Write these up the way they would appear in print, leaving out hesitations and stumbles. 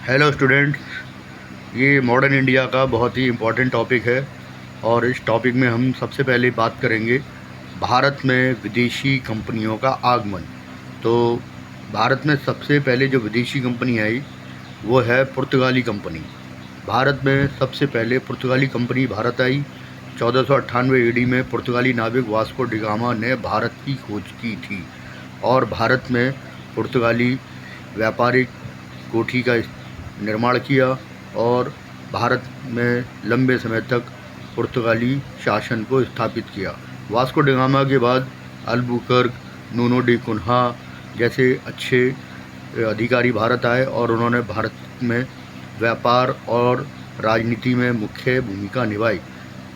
Hello students, ये modern India का बहुत ही इम्पोर्टेंट टॉपिक है। और इस टॉपिक में हम सबसे पहले बात करेंगे भारत में विदेशी कंपनियों का आगमन। तो भारत में सबसे पहले जो विदेशी कंपनी आई वो है पुर्तगाली कंपनी। भारत में सबसे पहले पुर्तगाली कंपनी भारत आई 1498 ईडी में। पुर्तगाली नाविक वास्को डी गामा ने भारत की खोज की थी और भारत में पुर्तगाली व्यापारिक कोठी का निर्माण किया और भारत में लंबे समय तक पुर्तगाली शासन को स्थापित किया। वास्को डी गामा के बाद अल्बुकर्क, नूनो डी कुन्हा जैसे अच्छे अधिकारी भारत आए और उन्होंने भारत में व्यापार और राजनीति में मुख्य भूमिका निभाई।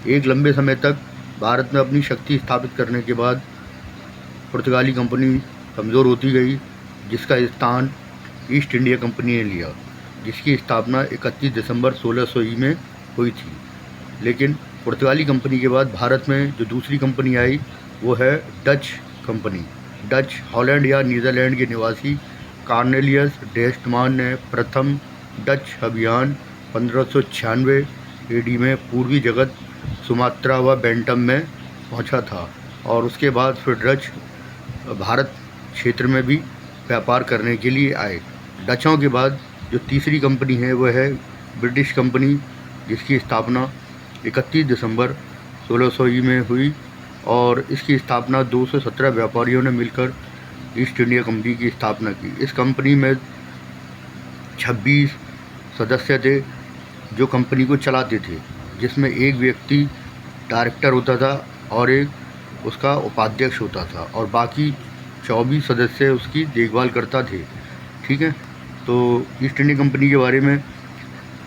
एक लंबे समय तक भारत में अपनी शक्ति स्थापित करने के बाद पुर्तगाली कंपनी कमज़ोर होती गई, जिसका स्थान ईस्ट इंडिया कंपनी ने लिया, जिसकी स्थापना 31 दिसंबर 1600 में हुई थी। लेकिन पुर्तगाली कंपनी के बाद भारत में जो दूसरी कंपनी आई वो है डच कंपनी। डच हॉलैंड या नीदरलैंड के निवासी कॉर्नेलियस डेस्टमान ने प्रथम डच अभियान 1596 ईडी में पूर्वी जगत सुमात्रा व बेंटम में पहुंचा था और उसके बाद फिर डच भारत क्षेत्र में भी व्यापार करने के लिए आए। डचों के बाद जो तीसरी कंपनी है वह है ब्रिटिश कंपनी, जिसकी स्थापना 31 दिसंबर 1600 में हुई और इसकी स्थापना 217 व्यापारियों ने मिलकर ईस्ट इंडिया कंपनी की स्थापना की। इस कंपनी में 26 सदस्य थे जो कंपनी को चलाते थे, जिसमें एक व्यक्ति डायरेक्टर होता था और एक उसका उपाध्यक्ष होता था और बाकी 24 सदस्य उसकी देखभाल करता थे। ठीक है, तो ईस्ट इंडिया कंपनी के बारे में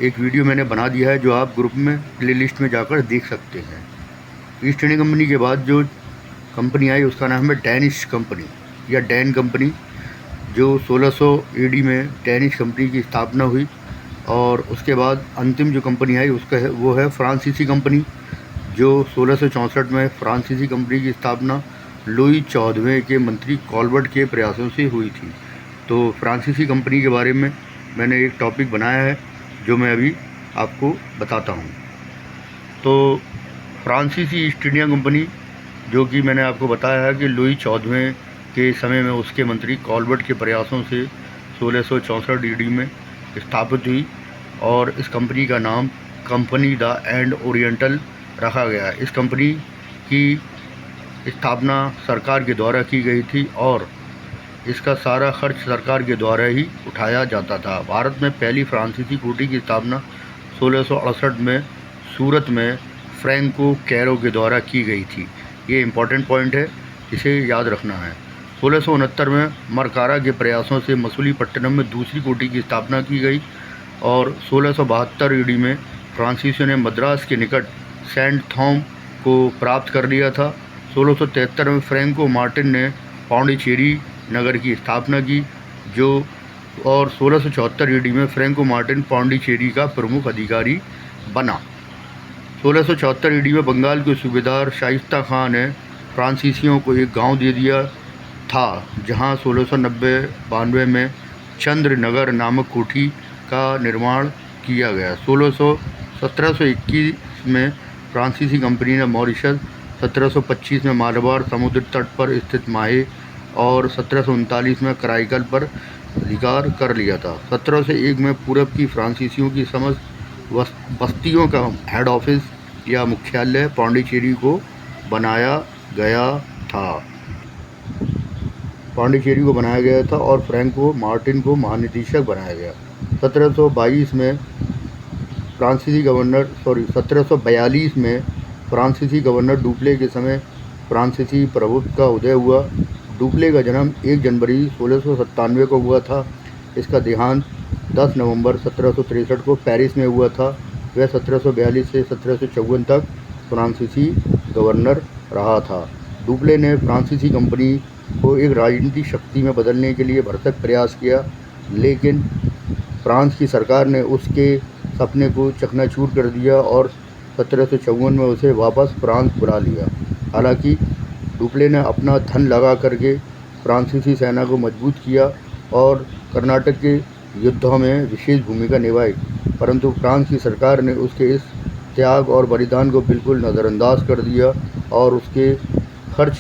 एक वीडियो मैंने बना दिया है जो आप ग्रुप में प्लेलिस्ट में जाकर देख सकते हैं। ईस्ट इंडिया कंपनी के बाद जो कंपनी आई उसका नाम है डैनिश कंपनी या डैन कंपनी, जो 1600 ईडी में डैनिश कंपनी की स्थापना हुई। और उसके बाद अंतिम जो कंपनी आई उसका है वो है फ्रांसीसी कंपनी, जो 1664 में फ्रांसीसी कंपनी की स्थापना लुई 14वें के मंत्री कॉलबर्ट के प्रयासों से हुई थी। तो फ्रांसीसी कंपनी के बारे में मैंने एक टॉपिक बनाया है जो मैं अभी आपको बताता हूँ। तो फ्रांसीसी ईस्ट इंडिया कंपनी, जो कि मैंने आपको बताया है कि लुई 14वें के समय में उसके मंत्री कॉलबर्ट के प्रयासों से 1664 ईडी में स्थापित हुई और इस कंपनी का नाम कंपनी द एंड ओरिएंटल रखा गया। इस कंपनी की स्थापना सरकार के द्वारा की गई थी और इसका सारा खर्च सरकार के द्वारा ही उठाया जाता था। भारत में पहली फ्रांसीसी कोठी की स्थापना 1668 में सूरत में फ्रैंको कैरो के द्वारा की गई थी। ये इम्पॉर्टेंट पॉइंट है, इसे याद रखना है। 1669 में मरकारा के प्रयासों से मसूलीपट्टनम में दूसरी कोठी की स्थापना की गई और 1672 ईडी में फ्रांसीसियों ने मद्रास के निकट सेंट थॉम को प्राप्त कर लिया था। 1673 में फ्रैंको मार्टिन ने पौंडीचेरी नगर की स्थापना की और 1674 ईडी में फ्रैंको मार्टिन पौंडीचेरी का प्रमुख अधिकारी बना। 1674 ईडी में बंगाल के सूबेदार शाइस्ता खां ने फ्रांसीसियों को एक गांव दे दिया था, जहां 1692 में चंद्रनगर नामक कोठी का निर्माण किया गया। 1721 में फ्रांसीसी कंपनी ने मॉरिशस, 1725 में मालाबार समुद्र तट पर स्थित माहे और 1739 में कराईकल पर अधिकार कर लिया था। 1701 में पूरब की फ्रांसीसियों की समस्त बस्तियों का हेड ऑफिस या मुख्यालय पौंडीचेरी को बनाया गया था और फ्रैंको मार्टिन को महानिदेशक बनाया गया। 1742 में फ्रांसीसी गवर्नर डुप्ले के समय फ्रांसीसी प्रभुत्व का उदय हुआ। डुप्ले का जन्म 1 जनवरी 1697 को हुआ था। इसका देहांत 10 नवंबर 1763 को पेरिस में हुआ था। वह 1742 से 1754 तक फ्रांसीसी गवर्नर रहा था। डुप्ले ने फ्रांसीसी कंपनी को एक राजनीतिक शक्ति में बदलने के लिए भरसक प्रयास किया, लेकिन फ्रांस की सरकार ने उसके सपने को चकनाचूर कर दिया और 1754 में उसे वापस फ्रांस बुला लिया। हालांकि डुप्ले ने अपना धन लगा करके फ्रांसीसी सेना को मजबूत किया और कर्नाटक के युद्धों में विशेष भूमिका निभाई, परंतु फ्रांस की सरकार ने उसके इस त्याग और बलिदान को बिल्कुल नज़रअंदाज कर दिया और उसके खर्च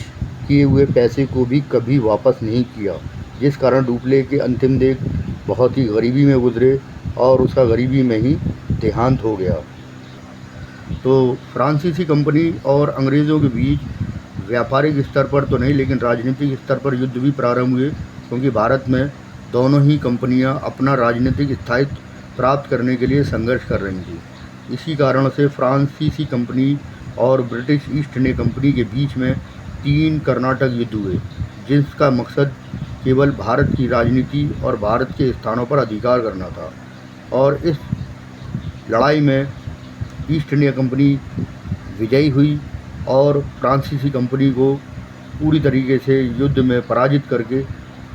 किए हुए पैसे को भी कभी वापस नहीं किया, जिस कारण डुप्ले के अंतिम दिन बहुत ही गरीबी में गुजरे और उसका गरीबी में ही देहांत हो गया। तो फ्रांसीसी कंपनी और अंग्रेज़ों के बीच व्यापारिक स्तर पर तो नहीं, लेकिन राजनीतिक स्तर पर युद्ध भी प्रारंभ हुए, क्योंकि भारत में दोनों ही कंपनियां अपना राजनीतिक स्थायित्व प्राप्त करने के लिए संघर्ष कर रही थी। इसी कारण से फ्रांसीसी कंपनी और ब्रिटिश ईस्ट इंडिया कंपनी के बीच में 3 कर्नाटक युद्ध हुए, जिसका मकसद केवल भारत की राजनीति और भारत के स्थानों पर अधिकार करना था। और इस लड़ाई में ईस्ट इंडिया कंपनी विजयी हुई और फ्रांसीसी कंपनी को पूरी तरीके से युद्ध में पराजित करके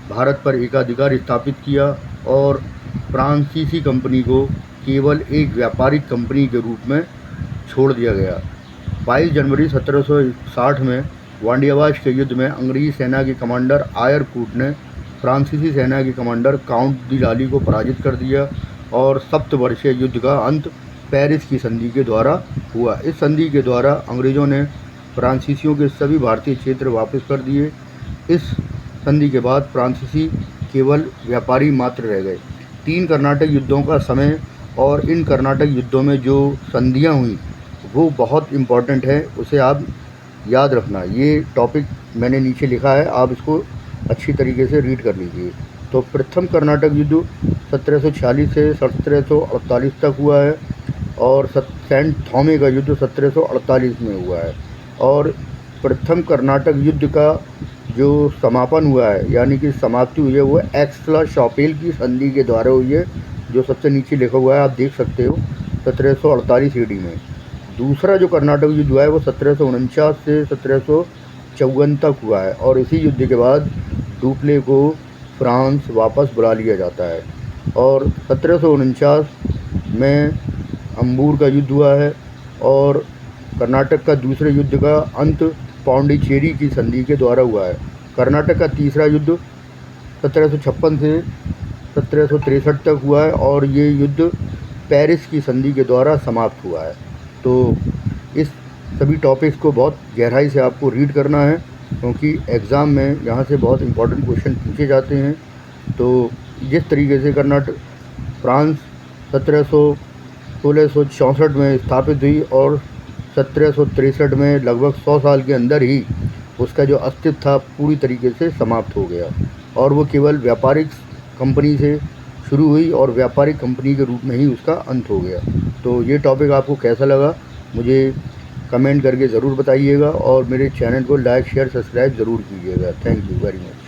भारत पर एकाधिकार स्थापित किया और फ्रांसीसी कंपनी को केवल एक व्यापारिक कंपनी के रूप में छोड़ दिया गया। 22 जनवरी 1760 में वांडियावाश के युद्ध में अंग्रेजी सेना के कमांडर आयरकूट ने फ्रांसीसी सेना के कमांडर काउंट दी लाली को पराजित कर दिया और सप्तवर्षीय युद्ध का अंत पेरिस की संधि के द्वारा हुआ। इस संधि के द्वारा अंग्रेज़ों ने फ्रांसीसियों के सभी भारतीय क्षेत्र वापस कर दिए। इस संधि के बाद फ्रांसीसी केवल व्यापारी मात्र रह गए। 3 कर्नाटक युद्धों का समय और इन कर्नाटक युद्धों में जो संधियां हुई वो बहुत इम्पॉर्टेंट है, उसे आप याद रखना। ये टॉपिक मैंने नीचे लिखा है, आप इसको अच्छी तरीके से रीड कर लीजिए। तो प्रथम कर्नाटक युद्ध 1746 से 1748 तक हुआ है और सेंट थॉमे का युद्ध 1748 में हुआ है। और प्रथम कर्नाटक युद्ध का जो समापन हुआ है, यानी कि समाप्ति हुई है, वो एक्सला शॉपेल की संधि के द्वारा हुई है, जो सबसे नीचे लिखा हुआ है, आप देख सकते हो, 1748 ईडी में। दूसरा जो कर्नाटक युद्ध हुआ है वो 1749 से 1754 तक हुआ है और इसी युद्ध के बाद डुप्ले को फ्रांस वापस बुला लिया जाता है। और 1749 में अंबूर का युद्ध हुआ है और कर्नाटक का दूसरे युद्ध का अंत पौंडीचेरी की संधि के द्वारा हुआ है। कर्नाटक का तीसरा युद्ध 1756 से 1763 तक हुआ है और ये युद्ध पेरिस की संधि के द्वारा समाप्त हुआ है। तो इस सभी टॉपिक्स को बहुत गहराई से आपको रीड करना है, क्योंकि एग्ज़ाम में यहाँ से बहुत इंपॉर्टेंट क्वेश्चन पूछे जाते हैं। तो जिस तरीके से कर्नाटक फ्रांस 1664 में स्थापित हुई और 1763 में लगभग 100 साल के अंदर ही उसका जो अस्तित्व था पूरी तरीके से समाप्त हो गया और वो केवल व्यापारिक कंपनी से शुरू हुई और व्यापारिक कंपनी के रूप में ही उसका अंत हो गया। तो ये टॉपिक आपको कैसा लगा मुझे कमेंट करके ज़रूर बताइएगा और मेरे चैनल को लाइक शेयर सब्सक्राइब ज़रूर कीजिएगा। Thank you very much.